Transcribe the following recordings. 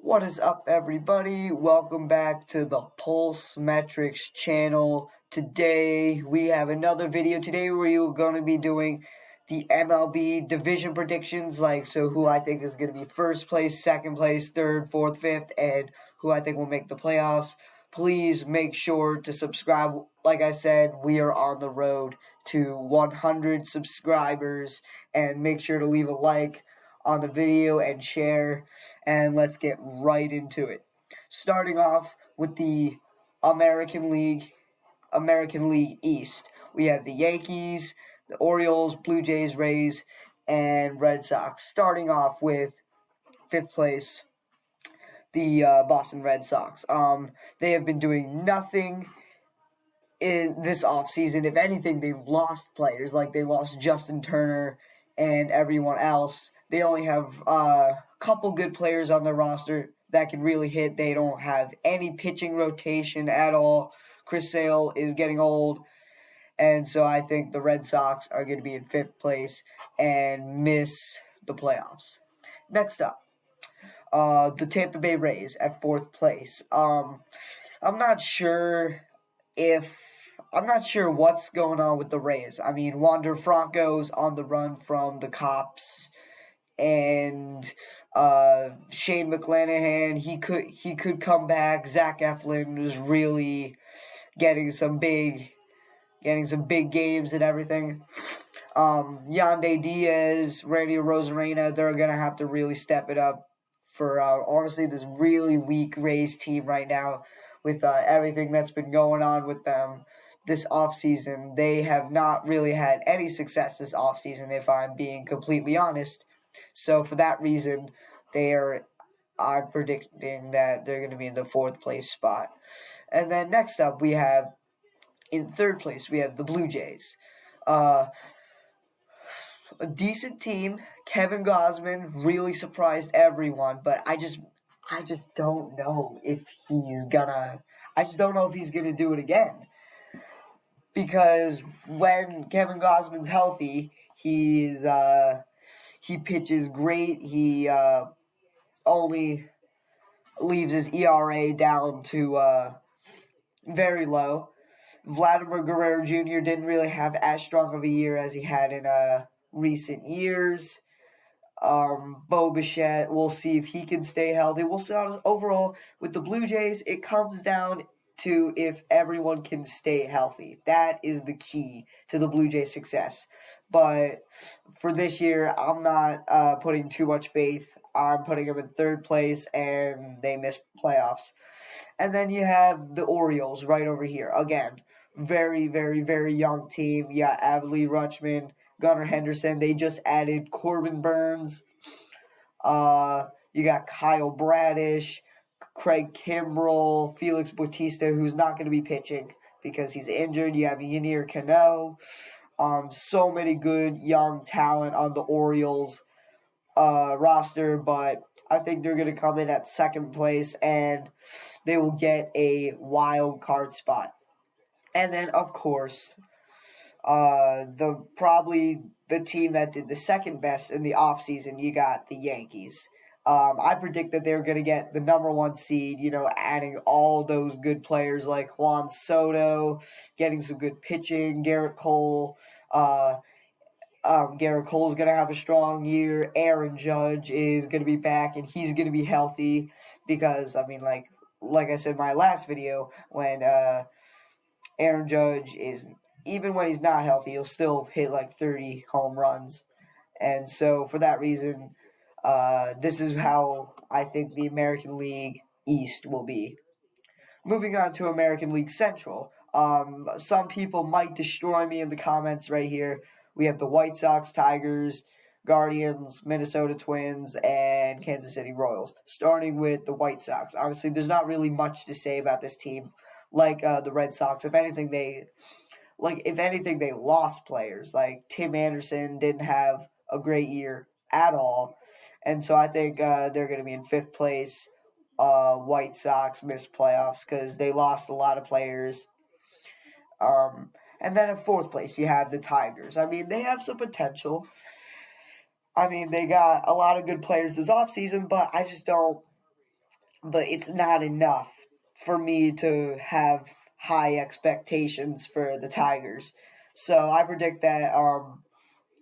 What is up, everybody? Welcome back to the Pulse Metrics channel. Today we have another video. Today we're going to be doing the MLB division predictions, so who I think is going to be first place, second place, third, fourth, fifth, and who I think will make the playoffs. Please make sure to subscribe. Like I said, we are on the road to 100 subscribers, and make sure to leave a like on the video and share, and let's get right into it. Starting off with the American League East. We have the Yankees, the Orioles, Blue Jays, Rays, and Red Sox. Starting off with fifth place, the Boston Red Sox. They have been doing nothing in this offseason. If anything, they've lost players. Like, they lost Justin Turner and everyone else. They only have a couple good players on their roster that can really hit. They don't have any pitching rotation at all. Chris Sale is getting old. And so I think the Red Sox are going to be in fifth place and miss the playoffs. Next up, the Tampa Bay Rays at fourth place. I'm not sure what's going on with the Rays. I mean, Wander Franco's on the run from the cops, and Shane McClanahan, he could come back. Zach Eflin was really getting some big games and everything. Yandy Diaz, Randy Rosarena, they're gonna have to really step it up for honestly this really weak Rays team right now with everything that's been going on with them this offseason. They have not really had any success this offseason, if I'm being completely honest. So for that reason, I'm predicting that they're going to be in the fourth place spot. And then next up, we have, in third place, we have the Blue Jays. A decent team. Kevin Gausman really surprised everyone, but I just don't know if he's gonna do it again. Because when Kevin Gausman's healthy, he pitches great. He only leaves his ERA down to very low. Vladimir Guerrero Jr. didn't really have as strong of a year as he had in recent years. Bo Bichette, we'll see if he can stay healthy. We'll see. Overall, with the Blue Jays, it comes down to if everyone can stay healthy. That is the key to the Blue Jays' success. But for this year, I'm not putting too much faith. I'm putting them in third place, and they missed playoffs. And then you have the Orioles right over here. Again, very, very, very young team. Yeah, Adley Rutschman, Gunnar Henderson. They just added Corbin Burns. You got Kyle Bradish, Craig Kimbrell, Felix Bautista, who's not going to be pitching because he's injured. You have Yennier Cano. So many good young talent on the Orioles roster, but I think they're going to come in at second place, and they will get a wild card spot. And then, of course, probably the team that did the second best in the offseason, you got the Yankees. I predict that they're going to get the number one seed, adding all those good players like Juan Soto, getting some good pitching, Garrett Cole. Garrett Cole's going to have a strong year. Aaron Judge is going to be back, and he's going to be healthy because, like I said in my last video, when Aaron Judge even when he's not healthy, he'll still hit like 30 home runs. And so for that reason, this is how I think the American League East will be. Moving on to American League Central. Some people might destroy me in the comments right here. We have the White Sox, Tigers, Guardians, Minnesota Twins, and Kansas City Royals. Starting with the White Sox. Obviously, there's not really much to say about this team. Like the Red Sox, if anything, they lost players. Like Tim Anderson didn't have a great year at all. And so I think they're going to be in fifth place. White Sox missed playoffs because they lost a lot of players. And then in fourth place, you have the Tigers. I mean, they have some potential. I mean, they got a lot of good players this offseason, but I just don't but it's not enough for me to have high expectations for the Tigers. So I predict that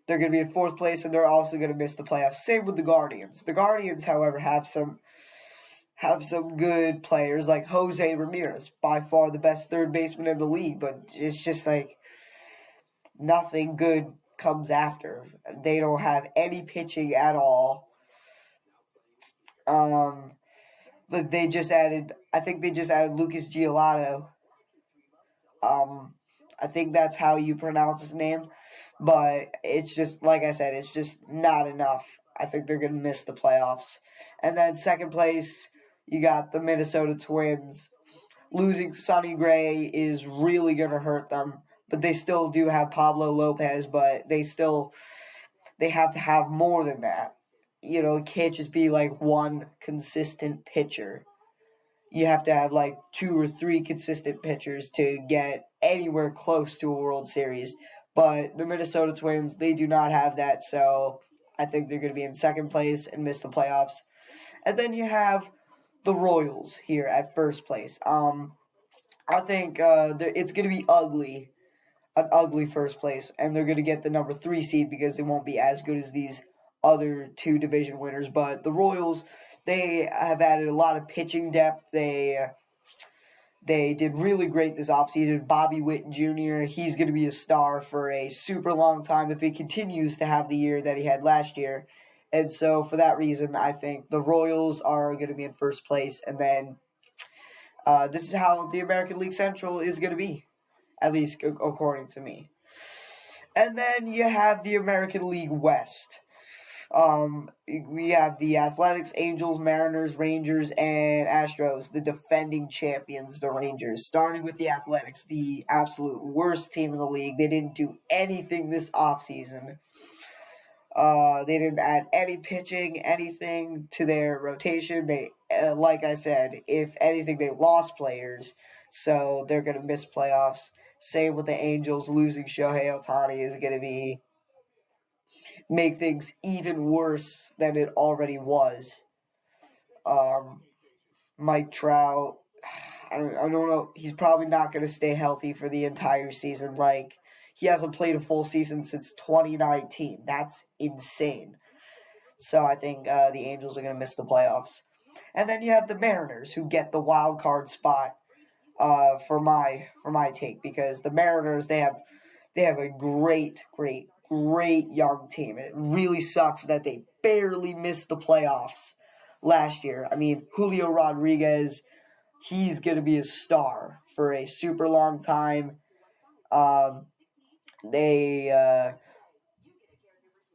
they're going to be in fourth place, and they're also going to miss the playoffs. Same with the Guardians. The Guardians, however, have some good players like Jose Ramirez, by far the best third baseman in the league, but it's just like nothing good comes after. They don't have any pitching at all. But they just added, I think they just added Lucas Giolito. I think that's how you pronounce his name, but it's just, like I said, it's just not enough. I think they're going to miss the playoffs. And then second place, you got the Minnesota Twins. Losing Sonny Gray is really going to hurt them, but they still do have Pablo Lopez, but they have to have more than that. You know, it can't just be like one consistent pitcher. You have to have like 2 or 3 consistent pitchers to get anywhere close to a World Series. But the Minnesota Twins, they do not have that, so I think they're going to be in second place and miss the playoffs. And then you have the Royals here at first place. I think it's going to be an ugly first place, and they're going to get the number 3 seed because they won't be as good as these other 2 division winners. But the Royals, they have added a lot of pitching depth. They did really great this offseason. Bobby Witt Jr., he's going to be a star for a super long time if he continues to have the year that he had last year. And so for that reason, I think the Royals are going to be in first place. And then this is how the American League Central is going to be, at least according to me. And then you have the American League West. We have the Athletics, Angels, Mariners, Rangers, and Astros, the defending champions, the Rangers. Starting with the Athletics, the absolute worst team in the league. They didn't do anything this offseason. They didn't add any pitching, anything to their rotation. They, like I said, if anything, they lost players, so they're going to miss playoffs. Same with the Angels. Losing Shohei Ohtani is going to make things even worse than it already was. Mike Trout, I don't know. He's probably not going to stay healthy for the entire season. Like, he hasn't played a full season since 2019. That's insane. So I think the Angels are going to miss the playoffs. And then you have the Mariners, who get the wild card spot for my take, because the Mariners, they have a great young team. It really sucks that they barely missed the playoffs last year. I mean, Julio Rodriguez, he's going to be a star for a super long time.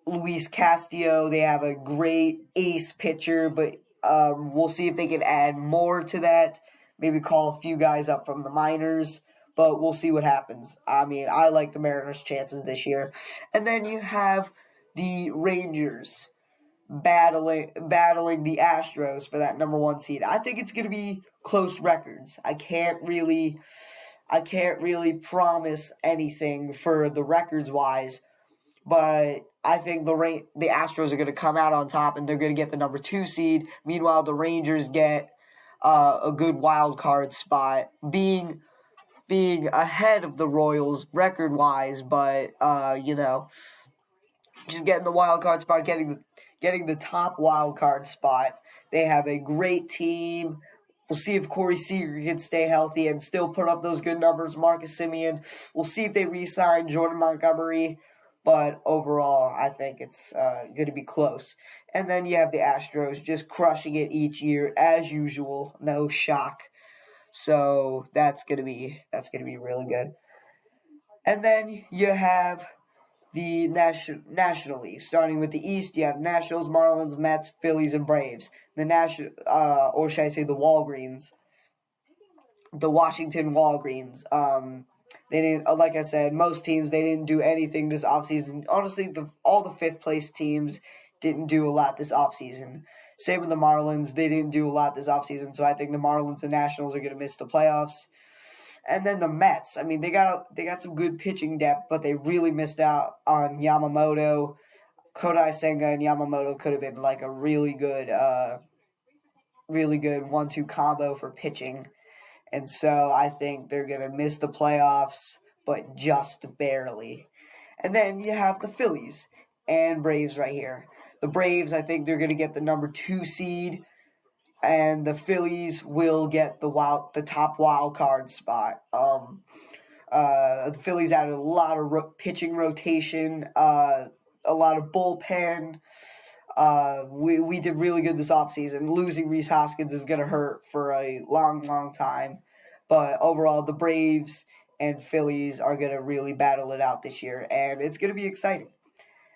Luis Castillo, they have a great ace pitcher, but we'll see if they can add more to that. Maybe call a few guys up from the minors, but we'll see what happens. I mean, I like the Mariners' chances this year. And then you have the Rangers battling the Astros for that number 1 seed. I think it's going to be close records. I can't really promise anything for the records wise, but I think the Astros are going to come out on top, and they're going to get the number 2 seed. Meanwhile, the Rangers get a good wild card spot, being ahead of the Royals record wise, but just getting the wild card spot, getting the top wild card spot. They have a great team. We'll see if Corey Seager can stay healthy and still put up those good numbers. Marcus Semien. We'll see if they re-sign Jordan Montgomery. But overall, I think it's going to be close. And then you have the Astros just crushing it each year as usual. No shock. So that's gonna be really good. And then you have the National League. Starting with the East, you have Nationals, Marlins, Mets, Phillies, and Braves. The or should I say the Walgreens, the Washington Walgreens. They didn't, like I said, most teams, they didn't do anything this offseason. Honestly, all the fifth place teams didn't do a lot this offseason. Same with the Marlins. They didn't do a lot this offseason, so I think the Marlins and Nationals are going to miss the playoffs. And then the Mets. I mean, they got some good pitching depth, but they really missed out on Yamamoto. Kodai Senga and Yamamoto could have been like a really good really good 1-2 combo for pitching. And so I think they're going to miss the playoffs, but just barely. And then you have the Phillies and Braves right here. The Braves, I think they're going to get the number 2 seed, and the Phillies will get the top wild card spot. The Phillies added a lot of pitching rotation, a lot of bullpen. We did really good this offseason. Losing Rhys Hoskins is going to hurt for a long, long time. But overall, the Braves and Phillies are going to really battle it out this year, and it's going to be exciting.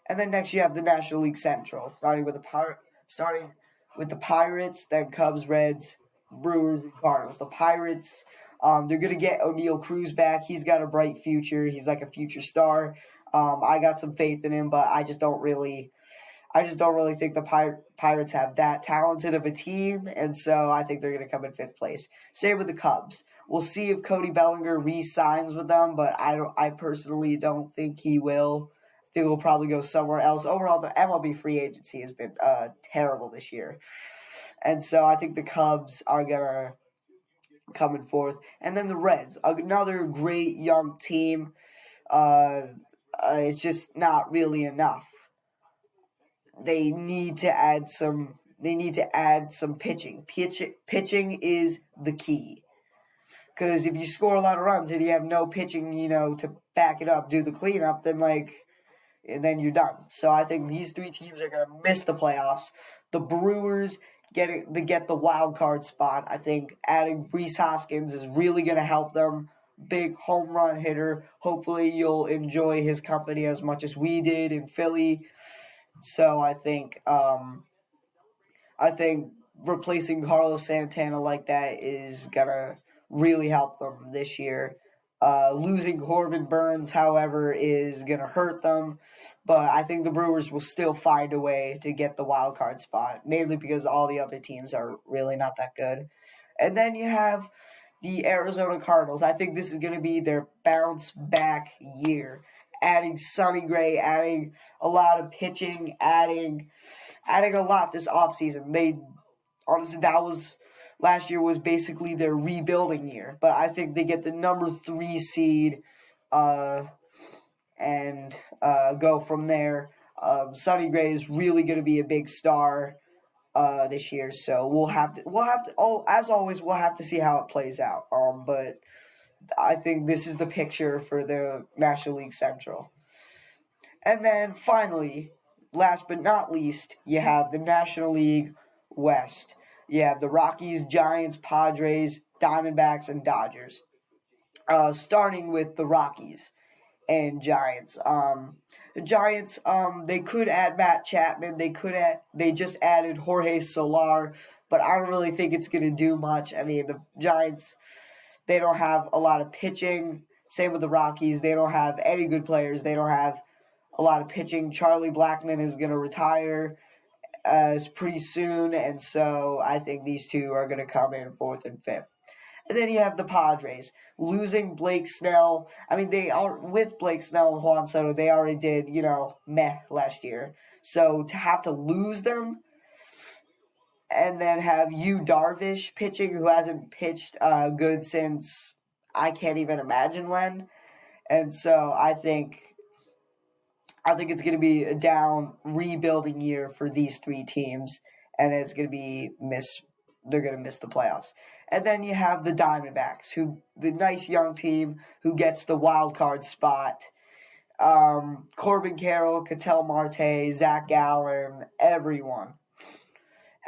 And then next you have the National League Central, starting with the Pirates, then Cubs, Reds, Brewers, and Cardinals. The Pirates, they're going to get O'Neal Cruz back. He's got a bright future. He's like a future star. I got some faith in him, but I just don't really think the Pirates have that talented of a team, and so I think they're going to come in 5th place. Same with the Cubs. We'll see if Cody Bellinger re-signs with them, but I personally don't think he will. I think he'll probably go somewhere else. Overall, the MLB free agency has been terrible this year, and so I think the Cubs are going to come in 4th. And then the Reds, another great young team. It's just not really enough. They need to add some pitching. Pitching is the key. Because if you score a lot of runs and you have no pitching, to back it up, do the cleanup, then you're done. So I think these 3 teams are going to miss the playoffs. The Brewers get the wild card spot. I think adding Rhys Hoskins is really going to help them. Big home run hitter. Hopefully you'll enjoy his company as much as we did in Philly. So I think replacing Carlos Santana like that is gonna really help them this year. Losing Corbin Burns, however, is gonna hurt them, but I think the Brewers will still find a way to get the wild card spot, mainly because all the other teams are really not that good. And then you have the Arizona Cardinals. I think this is gonna be their bounce back year. Adding Sonny Gray, adding a lot of pitching, adding a lot this offseason. Last year was basically their rebuilding year. But I think they get the number 3 seed and go from there. Sonny Gray is really going to be a big star this year, so we'll have to. As always, we'll have to see how it plays out. But I think this is the picture for the National League Central. And then finally, last but not least, you have the National League West. You have the Rockies, Giants, Padres, Diamondbacks, and Dodgers. Starting with the Rockies and Giants. The Giants, they could add Matt Chapman. They just added Jorge Soler, but I don't really think it's going to do much. I mean, the Giants, they don't have a lot of pitching. Same with the Rockies. They don't have any good players. They don't have a lot of pitching. Charlie Blackmon is going to retire pretty soon, and so I think these two are going to come in 4th and 5th. And then you have the Padres losing Blake Snell. I mean, they are with Blake Snell and Juan Soto. They already did, meh last year. So to have to lose them, and then have Yu Darvish pitching, who hasn't pitched good since I can't even imagine when. And so I think it's going to be a down rebuilding year for these 3 teams, and it's going to be they're going to miss the playoffs. And then you have the Diamondbacks, the nice young team who gets the wild card spot. Corbin Carroll, Ketel Marte, Zach Gallen, everyone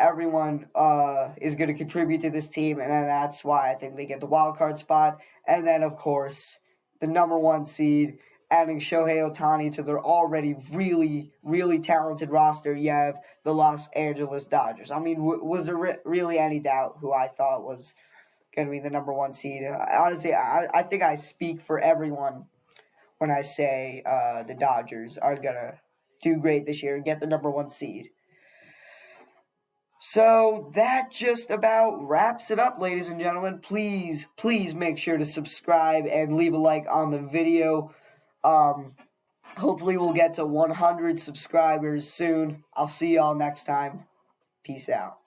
is going to contribute to this team, and that's why I think they get the wild card spot. And then, of course, the number 1 seed, adding Shohei Ohtani to their already really, really talented roster. You have the Los Angeles Dodgers. I mean, was there really any doubt who I thought was going to be the number 1 seed? Honestly, I think I speak for everyone when I say the Dodgers are going to do great this year and get the number 1 seed. So that just about wraps it up, ladies and gentlemen. Please make sure to subscribe and leave a like on the video. Hopefully we'll get to 100 subscribers soon. I'll see y'all next time. Peace out.